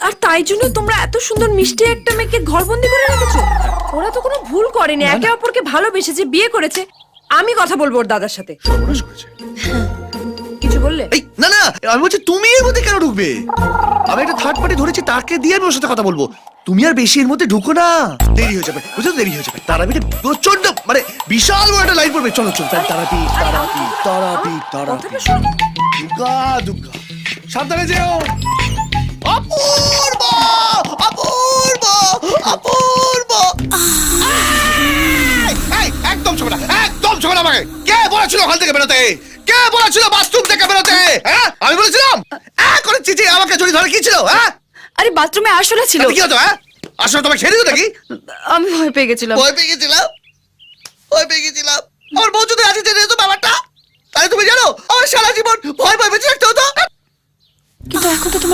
আর তাই জন্য তোমরা এত সুন্দর মিষ্টি একটা মেয়েকে ঘরবন্দি করে রেখেছো? ওরা তো কোনো ভুল করেনি, একে অপরকে ভালোবেসেছে, বিয়ে করেছে। আমি কথা বলবো ওর দাদার সাথে। সর্বনাশ করেছে। কিছু বললে? এই না না, আমি বলছি তুমি এর মধ্যে কেন ঢুকবে? আমি একটা থার্ড পার্টি ধরেছি, তাকে দিয়ে আমি ওর সাথে কথা বলবো। তুমি আর বেশি এর মধ্যে ঢুকো না, দেরি হয়ে যাবে, বুঝছো? দেরি হয়ে যাবে। তারাপীঠে প্রচন্ড মানে বিশাল বড় একটা লাইন পড়বে। চলো চলো, তারাপীঠ তারাপীঠ তারাপীঠ তারাপীঠ। কথাটা শোনো। দুর্গা দুর্গা, সাবধানে যেও। অপূর্ব অপূর্ব অপূর্ব। এই, একদম ছোট না, একদম ছোট না। আমাকে কে বলেছিল ওখান থেকে বেরোতে? কে বলেছিল বাথরুম থেকে বেরোতে? হ্যাঁ, আমি বলেছিলাম? করে চিঠি আমাকে জড়ি ধরে কি ছিল? হ্যাঁ, আরে বাথরুমে আসলে ছিল। কি হতো? হ্যাঁ, আসলে তোমাকে ছেড়ে দিত নাকি? আমি ভয় পেয়ে গেছিলাম। ভয় পেয়ে গেছিলাম, ভয় পেয়ে গেছিলাম। আমার বউ যদি আজকে জেনে যেত ব্যাপারটা, তাহলে তুমি জানো আমার সারা জীবন ভয় ভয় বেঁচে থাকতে হতো। কিন্তু এখন তো তোমার